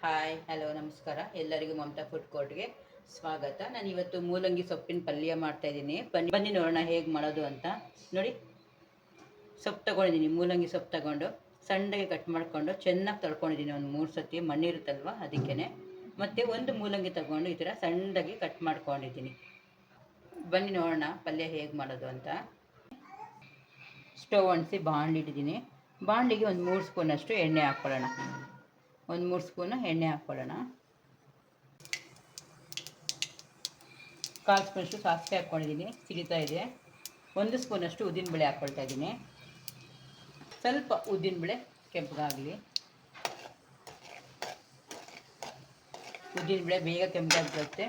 Hi hello ನಮಸ್ಕಾರ ಎಲ್ಲರಿಗೂ Mamata food ಕೋರ್ಟ್ಗೆ ಸ್ವಾಗತ. ನಾನು ಇವತ್ತು ಮೂಲಂಗಿ ಸೊಪ್ಪಿನ ಪಲ್ಯ ಮಾಡ್ತಾ ಇದ್ದೀನಿ. ಬನ್ನಿ ನೋಡೋಣ ಹೇಗೆ ಮಾಡೋದು ಅಂತ. ನೋಡಿ, ಸೊಪ್ಪು ತಗೊಂಡಿದ್ದೀನಿ, ಮೂಲಂಗಿ ಸೊಪ್ಪು ತಗೊಂಡು ಸಣ್ಣಗೆ ಕಟ್ ಮಾಡಿಕೊಂಡು ಚೆನ್ನಾಗಿ ತೊಳ್ಕೊಂಡಿದ್ದೀನಿ. ಒಂದು 3 ಸತಿ ಮಣ್ಣಿರುತ್ತಲ್ವ ಅದಕ್ಕೇ. ಮತ್ತು ಒಂದು ಮೂಲಂಗಿ ತಗೊಂಡು ಈ ಥರ ಸಣ್ಣದಾಗಿ ಕಟ್ ಮಾಡ್ಕೊಂಡಿದ್ದೀನಿ. ಬನ್ನಿ ನೋಡೋಣ ಪಲ್ಯ ಹೇಗೆ ಮಾಡೋದು ಅಂತ. ಸ್ಟವ್ ಅಂಟಿಸಿ ಬಾಣಲಿಟ್ಟಿದ್ದೀನಿ. ಬಾಣಲಿಗೆ ಒಂದು 3 ಸ್ಪೂನಷ್ಟು ಎಣ್ಣೆ ಹಾಕ್ಕೊಳ್ಳೋಣ. ಒಂದು 3 ಸ್ಪೂನು ಎಣ್ಣೆ ಹಾಕ್ಕೊಳ್ಳೋಣ. 1/4 ಸ್ಪೂನಷ್ಟು ಸಾಸಿವೆ ಹಾಕ್ಕೊಂಡಿದ್ದೀನಿ, ಸಿಡಿತಾ ಇದೆ. 1 ಸ್ಪೂನಷ್ಟು ಉದ್ದಿನಬೇಳೆ ಹಾಕ್ಕೊಳ್ತಾ ಇದ್ದೀನಿ. ಸ್ವಲ್ಪ ಉದ್ದಿನಬೇಳೆ ಕೆಂಪಗಾಗಲಿ. ಉದ್ದಿನಬೇಳೆ ಬೇಗ ಕೆಂಪಗಾಗ್ಬಿಡುತ್ತೆ.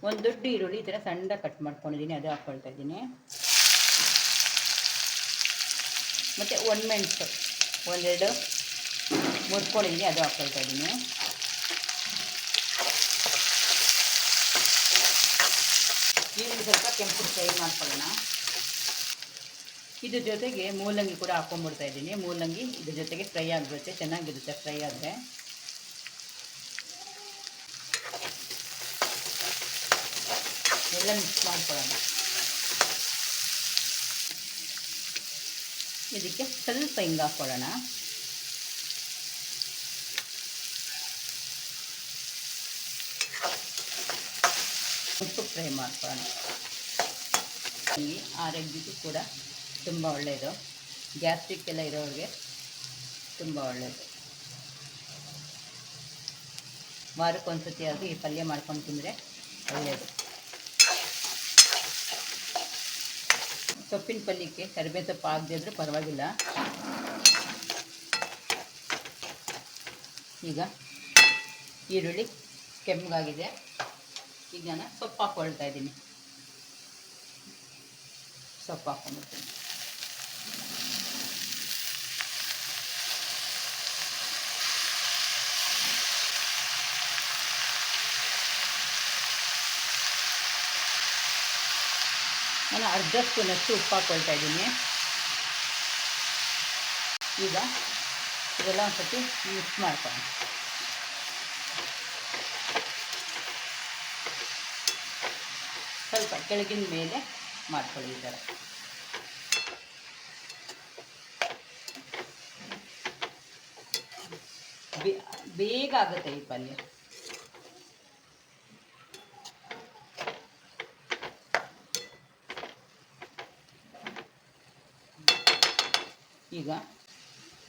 ಒಂದು ದೊಡ್ಡ ಈರುಳ್ಳಿ ಈ ಥರ ಸಣ್ಣ ಕಟ್ ಮಾಡ್ಕೊಂಡಿದ್ದೀನಿ, ಅದು ಹಾಕ್ಕೊಳ್ತಾ ಇದ್ದೀನಿ. ಮತ್ತು ಒಣಮೆಣಸು ಒಂದೆರಡು ಮುರ್ಕೊಂಡಿದ್ದೀನಿ, ಅದು ಹಾಕ್ಕೊಳ್ತಾ ಇದ್ದೀನಿ. ಈರುಳ್ಳಿ ಸ್ವಲ್ಪ ಕೆಂಪು ಫ್ರೈ ಮಾಡ್ಕೊಳ್ಳೋಣ. ಇದ್ರ ಜೊತೆಗೆ ಮೂಲಂಗಿ ಕೂಡ ಹಾಕ್ಕೊಂಡ್ಬಿಡ್ತಾ ಇದ್ದೀನಿ. ಮೂಲಂಗಿ ಇದ್ರ ಜೊತೆಗೆ ಫ್ರೈ ಆಗಿರುತ್ತೆ, ಚೆನ್ನಾಗಿರುತ್ತೆ ಫ್ರೈ ಆದರೆ. ಎಲ್ಲ ಮಿಕ್ಸ್ ಮಾಡ್ಕೊಳ್ಳೋಣ. ಇದಕ್ಕೆ ಸ್ವಲ್ಪ ಹಿಂಗೆ ಹಾಕ್ಕೊಳ್ಳೋಣ. ಉಪ್ಪು ಫ್ರೈ ಮಾಡ್ಕೊಳ್ಳೋಣ. ಈ ಆರೋಗ್ಯಕ್ಕೂ ಕೂಡ ತುಂಬ ಒಳ್ಳೆಯದು. ಗ್ಯಾಸ್ಟ್ರಿಕ್ ಎಲ್ಲ ಇರೋರಿಗೆ ತುಂಬ ಒಳ್ಳೆಯದು. ವಾರಕ್ಕೊಂದು ಸತಿ ಆದರೂ ಈ ಪಲ್ಯ ಮಾಡ್ಕೊಂಡು ತಿಂದರೆ ಒಳ್ಳೆಯದು. ಸೊಪ್ಪಿನ ಪಲ್ಯಕ್ಕೆ ಕರಿಬೇವು ಸೊಪ್ಪು ಆಗದೇ ಇದ್ರೂ ಪರವಾಗಿಲ್ಲ. ಈಗ ಈರುಳ್ಳಿ ಕೆಂಪಗಾಗಿದೆ. ಈಗ ನಾನು ಸೊಪ್ಪು ಹಾಕ್ಕೊಳ್ತಾ ಇದ್ದೀನಿ. ಸೊಪ್ಪು ಹಾಕ್ಕೊಂಡ್ಬಿಡ್ತೀನಿ. ನಾನು ಅರ್ಧ ಸ್ಪೂನಷ್ಟು ಉಪ್ಪು ಹಾಕ್ಕೊಳ್ತಾ ಇದ್ದೀನಿ. ಈಗ ಇದೆಲ್ಲ ಒಂದು ಸರ್ತಿ ಮಿಕ್ಸ್ ಮಾಡ್ಕೊಂಡು ಸ್ವಲ್ಪ ಕೆಳಗಿನ ಮೇಲೆ ಮಾಡ್ಕೊಳ್ಳಿ. ಈ ಥರ ಬೇಗ ಆಗುತ್ತೆ ಈ ಪಲ್ಯ.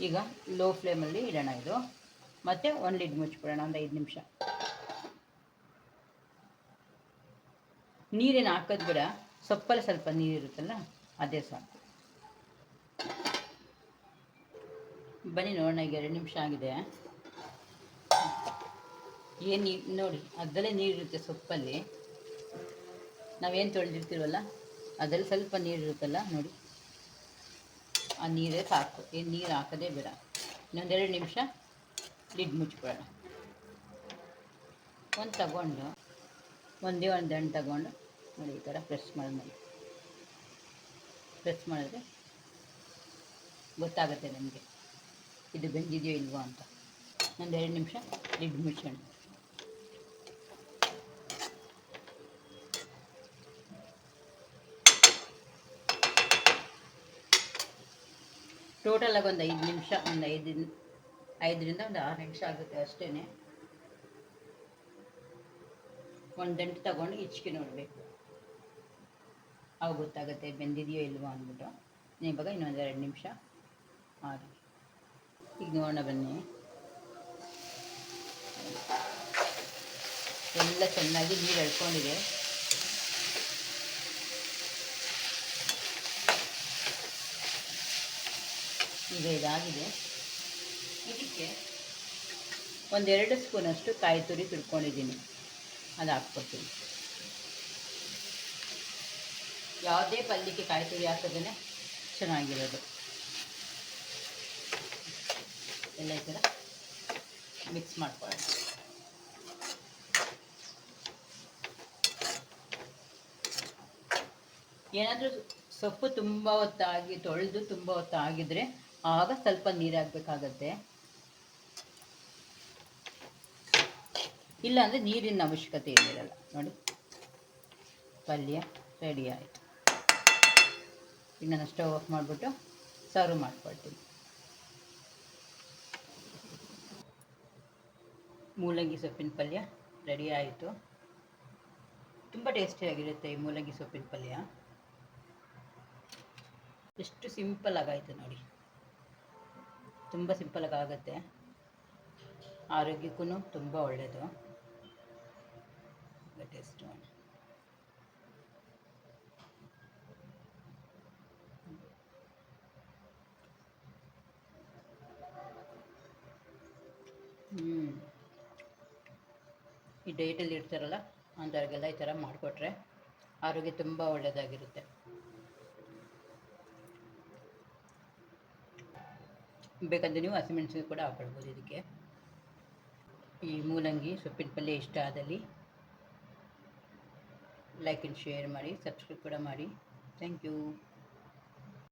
ಈಗ ಲೋ ಫ್ಲೇಮಲ್ಲಿ ಇಡೋಣ ಇದು. ಮತ್ತು ಒಂದು ಲಿಡ್ ಮುಚ್ಚಿಬಿಡೋಣ ಒಂದು 5 ನಿಮಿಷ. ನೀರೇನು ಹಾಕೋದು ಬೇಡ, ಸೊಪ್ಪಲ್ಲಿ ಸ್ವಲ್ಪ ನೀರಿರುತ್ತಲ್ಲ ಅದೇ ಸಾಕು. ಬನ್ನಿ ನೋಡೋಣ. ಈಗ 2 ನಿಮಿಷ ಆಗಿದೆ. ಏನು ನೋಡಿ, ಅದರಲ್ಲೇ ನೀರಿರುತ್ತೆ ಸೊಪ್ಪಲ್ಲಿ. ನಾವೇನು ತೊಳೆದಿರ್ತೀವಲ್ಲ ಅದರಲ್ಲಿ ಸ್ವಲ್ಪ ನೀರಿರುತ್ತಲ್ಲ ನೋಡಿ, ಆ ನೀರೇ ಸಾಕು. ಏನು ನೀರು ಹಾಕೋದೇ ಬೇಡ. ಇನ್ನೊಂದು 2 ನಿಮಿಷ ಲಿಡ್ ಮುಚ್ಕೊಳ್ಳೋಣ. ಒಂದೇ ಒಂದು ಹಣ್ಣು ತಗೊಂಡು ನೋಡಿ, ಈ ಥರ ಪ್ರೆಸ್ ಮಾಡಿದ್ರೆ ಗೊತ್ತಾಗುತ್ತೆ ನಮಗೆ ಇದು ಬೆಂದಿದೆಯೋ ಇಲ್ವೋ ಅಂತ. ಒಂದು 2 ನಿಮಿಷ ಲಿಡ್ ಮುಚ್ಚೋಣ. ಟೋಟಲಾಗಿ ಒಂದು 5 ನಿಮಿಷ, ಒಂದು 5ರಿಂದ ಒಂದು 6 ನಿಮಿಷ ಆಗುತ್ತೆ ಅಷ್ಟೇ. ಒಂದು ದಂಟು ತಗೊಂಡು ಹಿಚ್ಕಿ ನೋಡಬೇಕು, ಅವು ಗೊತ್ತಾಗುತ್ತೆ ಬೆಂದಿದೆಯೋ ಇಲ್ವೋ ಅಂದ್ಬಿಟ್ಟು. ಇವಾಗ ಇನ್ನೊಂದು 2 ನಿಮಿಷ ಆಗಿ ಈಗ ನೋಡೋಣ ಬನ್ನಿ. ಎಲ್ಲ ಚೆನ್ನಾಗಿ ನೀರು ಎಳ್ಕೊಂಡಿದೆ. ಈಗ ಇದಾಗಿದೆ. ಇದಕ್ಕೆ 1-2 ಸ್ಪೂನಷ್ಟು ಕಾಯಿ ತುರಿ ತುರ್ಕೊಂಡಿದ್ದೀನಿ, ಅದು ಹಾಕ್ಕೊಡ್ತೀನಿ. ಯಾವುದೇ ಪಲ್ಯಕ್ಕೆ ಕಾಯಿ ತುರಿ ಹಾಕೋದೇ ಚೆನ್ನಾಗಿರೋದು. ಎಲ್ಲ ಈ ಥರ ಮಿಕ್ಸ್ ಮಾಡ್ಕೊಳ್ಳೋಣ. ಏನಾದರೂ ಸೊಪ್ಪು ತುಂಬ ಹೊತ್ತಾಗಿ ತೊಳೆದು ತುಂಬ ಹೊತ್ತಾಗಿದ್ದರೆ ಆಗ ಸ್ವಲ್ಪ ನೀರು ಹಾಕಬೇಕಾಗತ್ತೆ. ಇಲ್ಲ ಅಂದರೆ ನೀರಿನ ಅವಶ್ಯಕತೆ ಏನಿರಲ್ಲ. ನೋಡಿ, ಪಲ್ಯ ರೆಡಿ ಆಯಿತು. ಈಗ ನಾನು ಸ್ಟವ್ ಆಫ್ ಮಾಡಿಬಿಟ್ಟು ಸರ್ವ್ ಮಾಡ್ಕೊಳ್ತೀನಿ. ಮೂಲಂಗಿ ಸೊಪ್ಪಿನ ಪಲ್ಯ ರೆಡಿ ಆಯಿತು. ತುಂಬ ಟೇಸ್ಟಿಯಾಗಿರುತ್ತೆ ಈ ಮೂಲಂಗಿ ಸೊಪ್ಪಿನ ಪಲ್ಯ. ಎಷ್ಟು ಸಿಂಪಲ್ ಆಗಾಯಿತು ನೋಡಿ, ತುಂಬ ಸಿಂಪಲಾಗಿ ಆಗುತ್ತೆ. ಆರೋಗ್ಯಕ್ಕೂ ತುಂಬ ಒಳ್ಳೆಯದು. ಟೇಸ್ಟ್ ಮಾಡಿ. ಈ ಡಯಟಲ್ಲಿ ಇರ್ತಾರಲ್ಲ ಅಂಥವ್ರಿಗೆಲ್ಲ ಈ ಥರ ಮಾಡಿಕೊಟ್ರೆ ಆರೋಗ್ಯ ತುಂಬ ಒಳ್ಳೆಯದಾಗಿರುತ್ತೆ. ಬೇಕಂದರೆ ನೀವು ಹಸಿಮೆಣಸಿನ ಕೂಡ ಹಾಕೊಳ್ಬೋದು ಇದಕ್ಕೆ. ಈ ಮೂಲಂಗಿ ಸೊಪ್ಪಿನ ಪಲ್ಯ ಇಷ್ಟ ಆದಲ್ಲಿ ಲೈಕ್ ಆ್ಯಂಡ್ ಶೇರ್ ಮಾಡಿ, ಸಬ್ಸ್ಕ್ರೈಬ್ ಕೂಡ ಮಾಡಿ. Thank you.